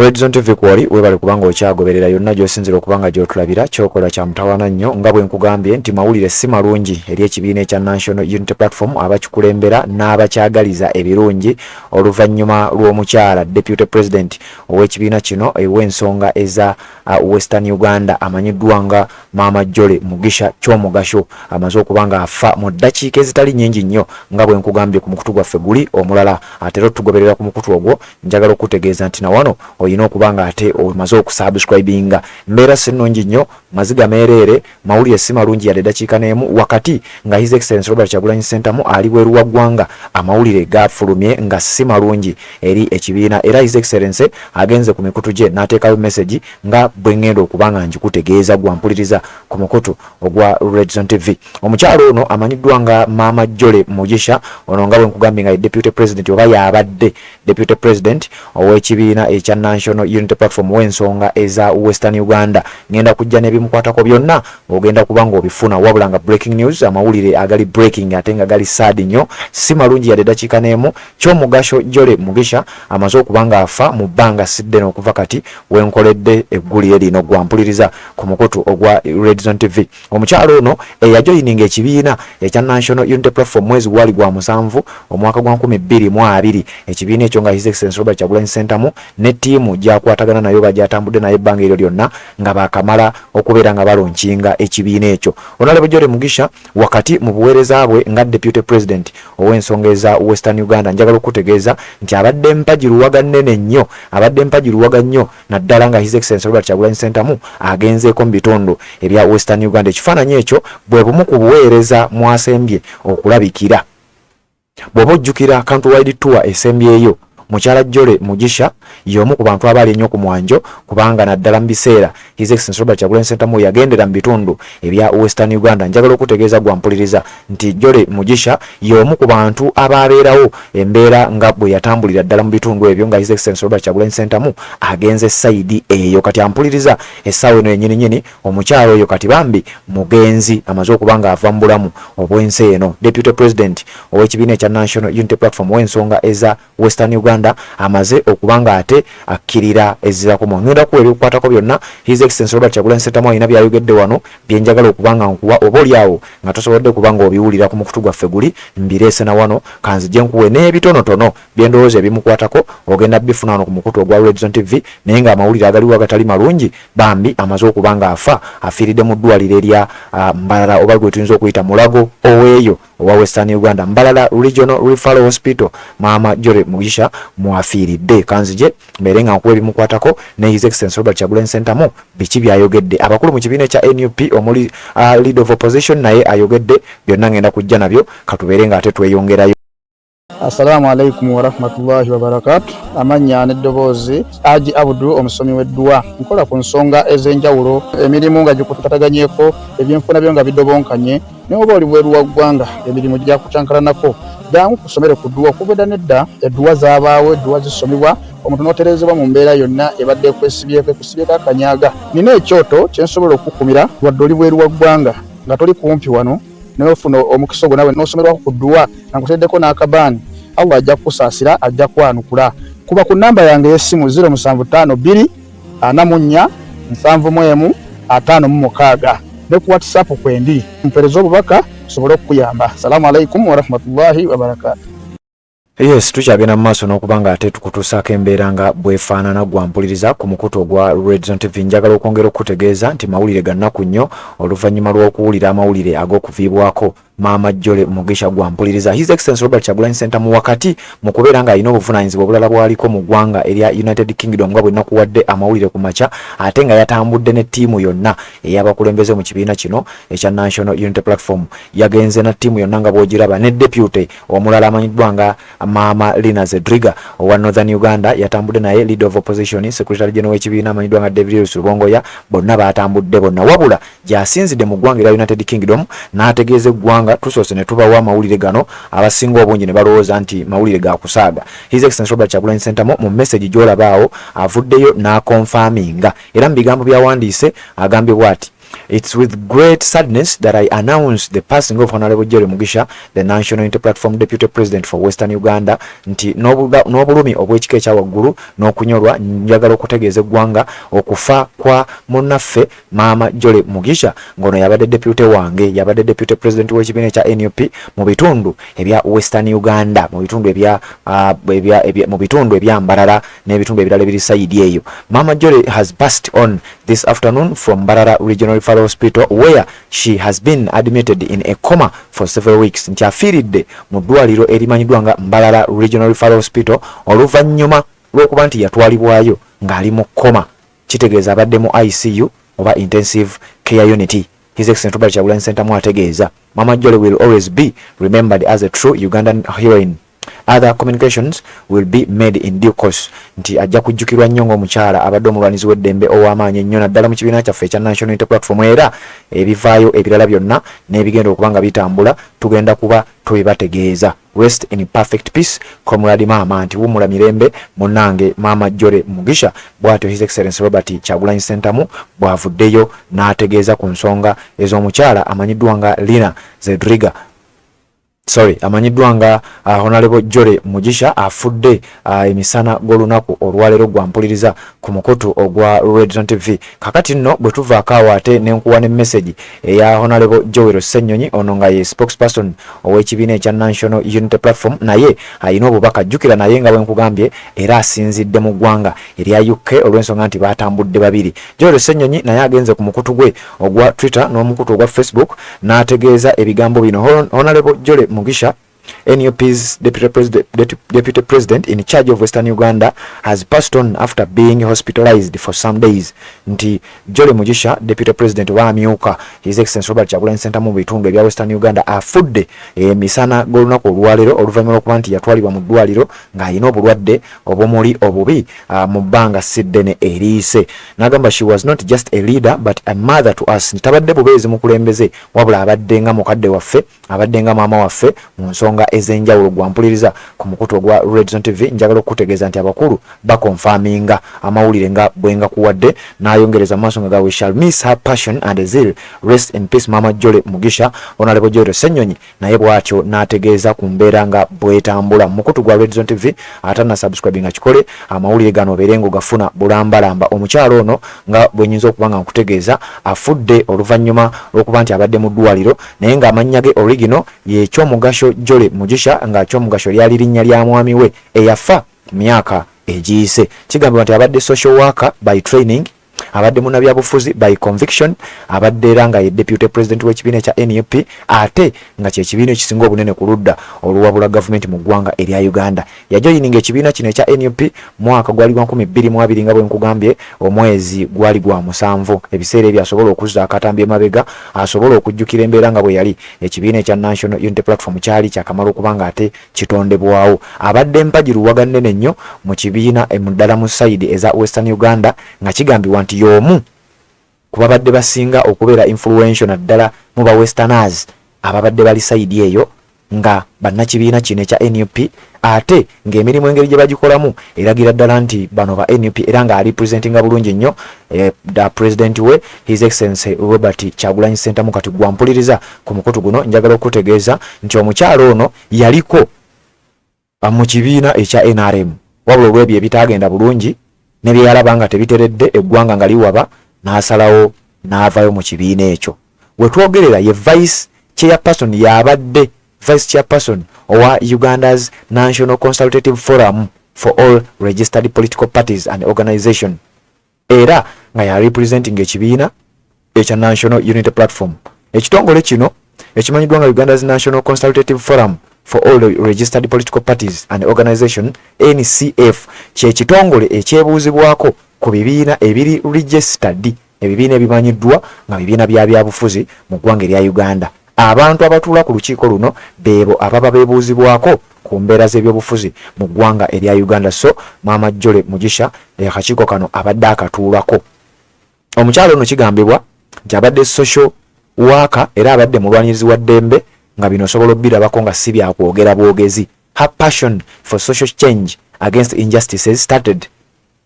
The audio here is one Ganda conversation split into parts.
Red Zone TV kwali webale kubanga okyagoberera yonna gy'osinzira okubanga gy'otulabira kyokola kya mutawaana nnyo nga bwe nkugambye nti mawulire si malungi eri ekibiina ekya National Unity Platform abakikulembera n'abakyagaliza ebirungi oluvannyuma lw'omukyala Deputy President ow'ekibiina kino ew'ensonga eza Western Uganda amanyiddwa nga Maama Jole Mugisha Kyomugasho amaze okubanga afa mu ddakiika ezitali nnyingi nnyo nga bwe nkugambye ku mukutu gwaffe guli omulala ate tugoberera ku mukutu ogwo njagala okutegeeza nti nawano oyina okubanga ate omaze okusubscribinga mbeera sinnungi nnyo maziga meerere mawulire si malungi yadde eddakiika n'emu wakati nga His Excellency Robert Kyagulanyi Ssentamu ali bweru wa ggwanga amawulire gafulumye nga si malungi eri ekibiina era His Excellency agenze ku mikutu gye n'ateekayo message nga bwe ngenda okubanga njikutegeeza gwampuliriza ku mukutu ogwa Red Zone TV. Omukyalo ono amanyiddwa nga Maama Jole Mugisha ono nga bwe nkugambye nga Deputy President oba yabadde Deputy President ow'ekibiina ekya National Unity Platform w'ensonga eza Western Uganda. Ngenda kujja n'ebimukwatako byonna ogenda kubanga obifuna wabula nga breaking news amawulire agali breaking ate nga gali sad nnyo si malungi yadde eddakiika n'emu. Kyomugasho Jole Mugisha amaze okubanga afa mu bbanga sidde n'okuva kati wenkoledde eggulire lino gwampuliriza ku mukutu ogwa Red Zone TV. Omukyalo ono eyajoyininga ekibiina ekya National Unity Platform mwezi gwali gwa musanvu omwaka gwa 2022 ekibiina ekyo nga His Excellency Robert Kyagulanyi Ssentamu ne ttiimu gyakwatagana nayo bagyatambudde naye ebbanga eryo lyonna nga bakamala okubeera nga balonkinga ekibiina ekyo. Honorable Jole Mugisha wakati mu buweereza bwe nga Deputy President ow'ensonga eza Western Uganda njagala okutegeeza nti abadde mpajiruwaga nnene nnyo abadde mpajiruwaga nnyo naddala nga His Excellency Robert Kyagulanyi Ssentamu agenzeeko mu bitundu ebya Western Uganda. Ekifaananyi ekyo bwe bumu ku buweereza mwasembye okulabikira bw'oba ojjukira countrywide tour esembyeyo mukyala Jole Mugisha y'omu ku bantu abaali ennyo ku mwanjo kubanga naddala mu biseera His Excellency Robert Kyagulanyi Ssentamu yagendera mu bitundu ebya Western Uganda. Njagala okutegeeza gwampuliriza nti Jole Mugisha y'omu ku bantu ababeerawo embeera nga bwe yatambulira ddala mu bitundu ebyo nga His Excellency Robert Kyagulanyi Ssentamu agenze sayidi eyo. Kati ampuliriza essaawa eno yennyini omukyalo oyo kati bambi mugenzi amaze okubanga ava mu bulamu obw'ensi eno. Deputy President ow'ekibiina ekya National Unity Platform w'ensonga eza Western Uganda amaze okubanga ate akkirira ezirako mu ngenda kuwa ebikukwatako byonna His Excellency Robert Kyagulanyi Ssentamu alina byayogedde wano byenjagala okubanga nkuwa oba olyawo nga tosobodde kubanga obiwulira ku mukutu gwaffe guli mbireese na wano kanzije nkuwe n'ebitonotono byendowooza ebimukwatako ogenda bifuna wano ku mukutu ogwa Red Zone TV naye nga amawulire agaliwo agatali malungi bambi amaze okubanga afiiridde mu ddwaliro erya Mbalala oba gwe tuyinza okuyita Mulago oweeyo owa Western Uganda Mbalala Regional Referral Hospital. Maama Jole Mugisha mwafiiridde kanzije mbere nga nkuwa ebimukwatako ne His Excellency Robert Kyagulanyi Ssentamu biki byayogedde. Abakulu mu kibiina ekya NUP omuli leader of opposition naye ayogedde byonna ngenda kujja nabyo katubeere nga ate tweyongerayo. Assalamu alaikum wa rahmatullahi wa barakatuh. Amanya n'eddoboozi Haji Abdul omusomi w'eddua nkola ku nsonga ez'enjawulo emirimu nga gikutataganyeko ebyenfuna byo nga bidobonkanye naye oba oli bweru wa ggwanga emirimu gya kucankalanako jangu kusomere ku ddua okubeda nedda eddua zaabaawo eddua zisomibwa omuntu n'oterezebwa mu mbeera yonna ebadde ekwesibyeko akanyaga. Nina ekyoto kyensobola okukumira wadde oli bweru wa ggwanga nga toli kumpi wano n'ofuna omukisa ogwo nawe n'osomerwako ku ddua nga nkuteddeko n'akabaani Allah ajja kukusaasira ajja kwanukula. Kuba ku namba yange y'essimu 0752 44 71 56 ne ku WhatsApp kwendi mpereza obubaka sobole okuyamba. Assalamu alaikum wa rahmatullahi wa barakatuh. Yes, tukyagenda mu maaso n'okubanga ate tukutuusaako embeera nga bwefaanana gwampuliriza ku mukutu ogwa Red Zone TV. Njagala okwongera okutegeeza nti mawulire ga nnaku nnyo oluvannyuma lw'okuwulira amawulire ag'okuviibwako Maama Jole Mugisha gwampuliriza. His Excellency Robert Kyagulanyi Ssentamu wakati mu kubeera nga alina obuvunaanyizibwa obulala bwaliko mu ggwanga erya United Kingdom nga bwe nakuwadde amawulire ku makya ate nga yatambudde ne ttiimu yonna ey'abakulembeze mu kibiina kino ekya National Unity Platform. Yagenze na ttiimu yonna nga bw'ogiraba ne deputy omulala amanyiddwa nga Maama Lina Zedriga owa Northern Uganda yatambudde naye leader of opposition secretary general w'ekibiina amanyiddwa nga David Rubongoya bonna batambudde bonna wabula gyasinzidde mu ggwanga erya United Kingdom n'ategeeza eggwanga tusoose ne tubawa amawulire gano abasinga obungi ne balowooza nti mawulire ga kusaaga. His Excellency Robert Kyagulanyi Ssentamu mu message gy'olabaawo avuddeyo n'akonfaminga era mu bigambo byawandiise agambye bw'ati It's with great sadness that I announce the passing of Honorable Joel Mugisha, the National Unity Platform Deputy President for Western Uganda. Nti n'obulumi obw'ekika ekya waggulu n'okunyolwa, njagala okutegeeza eggwanga okufa kwa munnaffe Maama Joel Mugisha ng'ono yabadde deputy wange, yabadde deputy president w'ekibiina ekya NUP mu bitundu ebya Western Uganda, mu bitundu ebya Mbarara n'ebitundu ebirala ebiri sayidi eyo. Maama Joel has passed on this afternoon from Mbarara Regional Referral Hospital where she has been admitted in a coma for several weeks. Nti afiiridde mu ddwaliro erimanyiddwa nga Mbarara Regional Referral Hospital oluvannyuma lw'okuba nti yatwalibwayo ng'ali mu coma, kitegeeza abadde mu ICU oba intensive care unit. His Excellency Robert Kyagulanyi Ssentamu ategeeza Maama Joel will always be remembered as a true Ugandan heroine. Other communications will be made in due course. Nti ajja kujjukirwa nnyo ng'omukyala abadde omulwanizi w'eddembe ow'amaanyi ennyo naddala mu kibiina kyaffe ekya National Unity Platform, era ebivaayo ebirala byonna n'ebigenda okuba nga bitambula tugenda kuba tubibategeeza. Rest in perfect peace Comrade Maama, nti wumula mirembe munnange Maama Joel Mugisha. Bw'atyo His Excellency Robert Kyagulanyi Ssentamu bw'avuddeyo n'ategeeza ku nsonga ez'omukyala amanyiddwa nga Lina Zedriga amanyiddwa nga Honorable Joel Mugisha afudde emisana g'olunaku olwaleero gwa mpuliriza ku mukutu ogwa Red TV. Kakati nno bwe tuvaako awo ate n'enkuwa ne message eya Honorable Joel Ssenyonyi, ono nga ye spokesperson ow'ekibiina ekya National Unity Platform, naye ayina obubaka. Jjukira naye nga bwe nkugambye era asinzidde mu ggwanga erya UK olw'ensonga nti baatambudde babiri. Joel Ssenyonyi naye agenze ku mukutu gwe ogwa Twitter n'omukutu ogwa Facebook n'ategeeza ebigambo bino. Honorable Joel Mugisha, NUP's deputy president in charge of Western Uganda, has passed on after being hospitalized for some days. Nti Joel Mugisha, deputy president wa Myuka, His Excellency Robert Kyagulanyi Ssentamu mu bitundu ebya Western Uganda, afudde emisana g'olunaku olwaleero oluvannyuma lw'okuba nti yatwalibwa mu ddwaliro ng'alina obulwadde obumuli obubi mu bbanga si ddene eriise. N'agamba she was not just a leader but a mother to us. Tabadde bubeezi mukulembeze wabula abadde nga mukadde waffe, abadde nga maama waffe mu nsonga ez'enjawulo. Gwa mpuliriza ku mukutu ogwa Red Zone TV njagala okutegeeza nti abakulu bakonfaminga amawulire nga bwenga kuwadde, n'ayongereza mu maaso nga we shall miss her passion and zeal. Rest in peace Maama Joel Mugisha. Honorable Joel Ssenyonyi naye bw'atyo n'ategeeza ku mbeera nga bwetambula mu mukutu gwa Red Zone TV. Ate na subscribe nga kikole amawulire gano obeerenga gafuna bulambalamba. Omukyalo ono nga bwenyinza okuba nga nkutegeeza afudde oluvannyuma lw'okuba nti abadde mu ddwaliro, naye ng'amannya ge original ye Kyomugasho Joel Mugisha, nga Kyomugasho lyali linnya lya mwami we eyafa myaka egiyise. Kigambibwa nti abadde social worker by training, abadde munnabyabufuzi by conviction, abadde era nga ye deputy president w'ekibiina ekya NUP, ate nga kye kibiina ekisinga obunene ku ludda oluwabula gavumenti mu ggwanga erya Uganda. Yajoyininga ekibiina kino ekya NUP mwaka gwali gwa 2022 nga bwe nkugambye, omwezi gwali gwa 7. Ebiseera ebyo asobola okuzza akatambi emabega, asobola okujjukira embeera nga bwe yali ekibiina ekya National Unity Platform kyali kyakamala okubanga ate kitondebwawo. Abadde mpajiruwaga nnene nnyo mu kibiina emuddala mu sayidi eza Western Uganda, nga kigambibwa nti y'omu kuba badde basinga okubeera influential naddala mu ba westerners ababadde bali sayidi eyo nga bannakibiina kino ekya NUP, ate ng'emirimu engeri gye bagikolamu eragira ddala nti bano ba NUP era nga representinga bulungi nnyo da president we His Excellency Robert Kyagulanyi Ssentamu. Kati gwa mpuliriza ku mukutu guno njagala okutegeeza nti omukyalo ono yaliko mu kibiina ekya NRM, wabula olw'ebyo ebitagenda bulungi ne bye yalaba nga tebiteredde eggwanga nga liwaba, n'asalawo n'avayo mu kibiina ekyo. We twogerera ye vice chairperson, yabadde vice chairperson owa Uganda's National Consultative Forum for all registered political parties and organization, era nga ya representing ekibiina ekya National Unity Platform. Ekitongole kino ekimanyiddwa nga Uganda's National Consultative Forum for all registered political parties and organization, NCF, kye kitongole ekyebuuzibwako ku bibiina ebiri registered, ebibiina ebimanyiddwa nga bibiina bya byabufuzi mu ggwanga erya Uganda. Abantu abatuula ku lukiiko luno beebo ababa beebuuzibwako ku mbeera z'ebyobufuzi mu ggwanga erya Uganda. So Maama Joel Mugisha akakiiko kano abadde akatuulako. Omukyalo ono kigambibwa nti abadde social worker era abadde mulwanyirizi wa ddembe, nga bino osobola obbirabako nga si byakwogera bwogezi. Her passion for social change against injustices started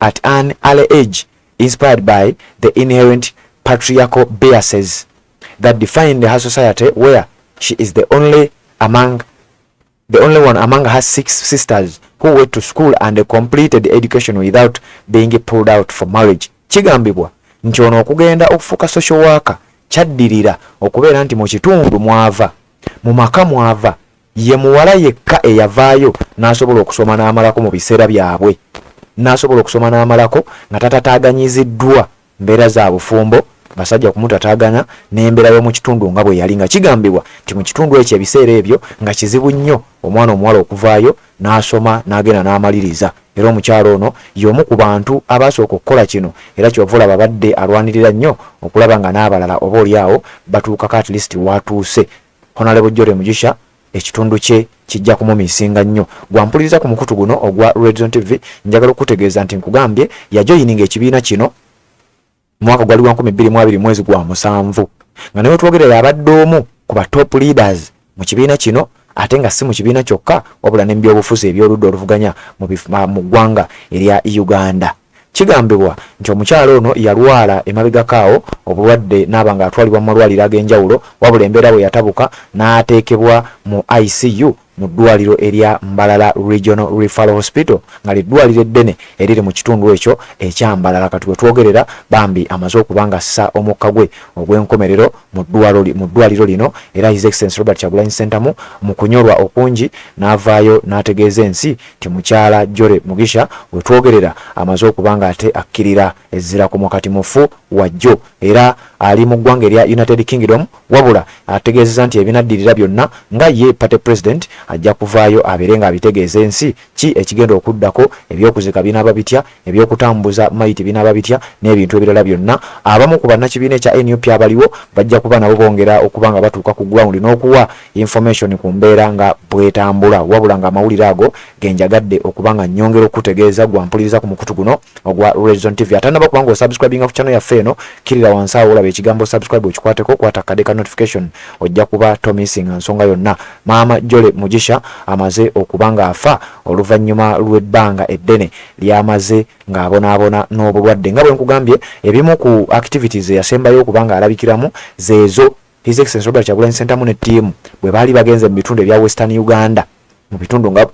at an early age, inspired by the inherent patriarchal biases that defined her society, where she is the only one among her 6 sisters who went to school and completed education without being pulled out for marriage. Kigambibwa nti ono okugenda okufuuka social worker kyaddirira okubeera nti mu kitundu mwava, mu maka mwava, ye muwala yekka eyavaayo n'asobola okusoma n'amalako mu biseera byabwe, n'asobola okusoma n'amalako nga tatataaganyiziddwa mbeera za bufumbo, basajja kumutataaganya n'embeera y'omu kitundu nga bwe yali. Nga kigambibwa nti mu kitundu ekyo ebiseera ebyo nga kizibu nnyo omwana omuwala okuvaayo n'asoma n'agenda n'amaliriza. Era omukyalo ono y'omu ku bantu abasooka okukola kino, era kyovula babadde alwanirira nnyo okulaba nga n'abalala oba oliawo batuukako at least watuuse. Honorable Jore Mugisha ekitundu kye kijja kumumisinga nnyo. Gwampuliriza ku mukutu guno ogwa Red Zone TV, njagala okutegeeza nti nkugambye yajoyininga ekibiina kino mwaka gwali 2022 mwezi gwa 7, nga naye twogerera abadde omu ku ba top leaders mu kibiina kino, ate nga si mu kibiina kyokka wabula n'ebyobufuzi ebyoludda oluvuganya mu ggwanga erya Uganda. Kigambibwa nti omukyalo ono yalwala emabegakaawo obulwadde n'aba nga atwalibwa mu malwaliro ag'enjawulo, wabula embeera bwe yatabuka n'ateekebwa mu ICU mu ddwaliro erya Mbalala Regional Referral Hospital, nga liddwaliro eddene eriri mu kitundu ekyo ekya Mbalala. Kati we twogerera bambi amaze okuba nga assa omukka gwe ogw'enkomerero mu ddwaliro lino, era His Excellency Robert Kyagulanyi Ssentamu mu kunyolwa okungi n'avaayo n'ategeeza ensi nti mukyala Jore Mugisha we twogerera amaze okuba nga ate akkirira ezzira ku mukati mufu wajjo, era ali mu ggwanga erya United Kingdom, wabula ategeezeza nti ebinaddirira byonna nga ye party president ajja kuvaayo abeere nga abitegeeza ensi ki ekigenda okuddako, ebyokuzika binaaba bitya, ebyokutambuza mayiti binaaba bitya, n'ebintu ebirala byonna. Abamu ku bannakibiina ekya NUP abaliwo bajja kuba nabo bongera okuba nga batuuka ku ground n'okuwa information ku mbeera nga bwetambula, wabula nga amawulire ago genjagadde okuba nga nnyongera okutegeeza. Gwampuliriza ku mukutu guno ogwa Red Zone TV. Atannaba kuba nga osubscribinga ku channel yaffe eno, kirira wansi awo olaba ekigambo subscribe okikwateko, kwata akade ka notification, ojja kuba tomisinga nsonga yonna. Maama Jore Mugisha amaze okuba nga afa oluvannyuma lw'ebbanga eddene lyamaze ng'abonaabona n'obulwadde. Nga bwe nkugambye, ebimu ku activities yasembayo okuba nga alabikiramu zeezo His Excellency Robert Kyagulanyi Ssentamu ne ttiimu bwe baali bagenze mu bitundu ebya Western Uganda, mu bitundu nga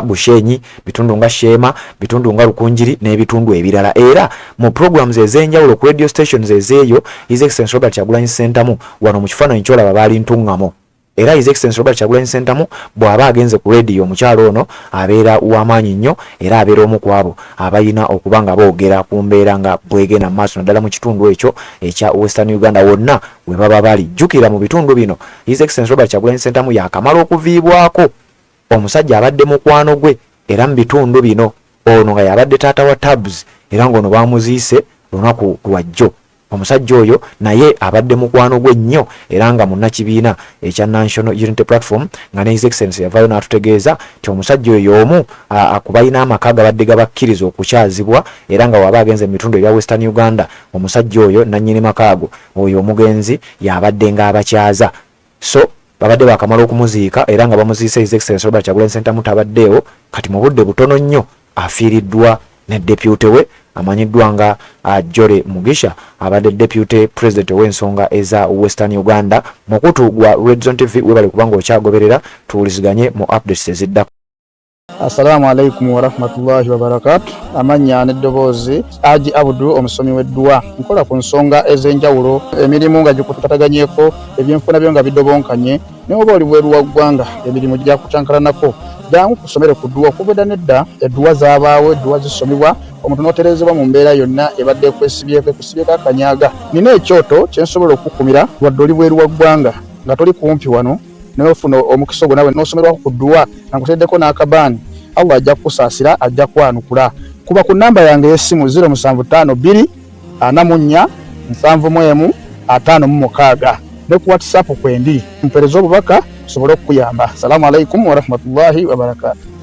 Bushenyi, bitundu nga Shema, bitundu nga Lukunjiri n'ebitundu ebirala. Era mu programs ez'enjawulo ku radio stations ezeeyo His Excellency Robert Kyagulanyi Ssentamu wano mu kifaananyi kyolaba baali ntuŋŋamo. Era His Excellency Robert Kyagulanyi Ssentamu bw'aba agenze ku radio, omukyalo ono abeera w'amaanyi nnyo, era abeera omu ku abo abayina okuba nga boogera ku mbeera nga bwegenda mu maaso naddala mu kitundu ekyo ekya Western Uganda wonna we baba bali. Jjukira mu bitundu bino His Excellency Robert Kyagulanyi Ssentamu yakamala okuviibwako omusajja abadde mukwano gwe, era mu bitundu bino ono nga yabadde taata wa Tabs, era ng'ono bamuziise lunaku lwajjo. Omusajja oyo naye abadde mukwano gwe nnyo, era nga munnakibiina ekya National Unity Platform, nga ne His Excellency yavaayo n'atutegeeza nti omusajja oyo omu akubalina amaka gabadde gabakkiriza okukyazibwa, era nga waba agenze mu bitundu ebya Western Uganda, omusajja oyo nannyini makaago oyo omugenzi yabadde ng'abakyaza. So babadde bakamala okumuziika, era nga bamuziise His Excellency Robert Kyagulanyi Ssentamu tabaddeewo. Kati mu budde butono nnyo afiiriddwa ne deputy we amanyiddwa nga Jore Mugisha, abadde deputy president w'ensonga eza Western Uganda. Mukutu gwa Red Zone TV webale kubanga okyagoberera, tuwuliziganye mu updates eziddako. Assalamu alaikum wa rahmatullahi wa barakatuh. Amanya n'eddoboozi Haji Abudu omusomi w'eddwa. Nkola ku nsonga ez'enjawulo, emirimu nga gikutataganyeko, ebyenfuna byo nga bidobonkanye, ne oba oli bweru wa ggwanga emirimu gya kutankalanako. Jangu kusomere ku ddwa, okubeda nedda eddwa zaabaawo, eddwa zisomebwa, omuntu n'oterezebwa mu mbeera yonna ebadde ekwesibyeko akanyaga. Nina ekyoto kye nsobola okukumira wadde oli bweru wa ggwanga nga toli kumpi wano, n'ofuna omukisa ogwo nawe n'osomerwako ku ddwa nga nkuteddeko n'akabaani. Allah ajja kukusaasira, ajja kwanukula. Kuba ku nnamba yange y'essimu 0752 44 71 56 ne ku WhatsApp kwendi mpereza obubaka sobole okuyamba. Assalamu alaikum wa rahmatullahi wa barakatuh.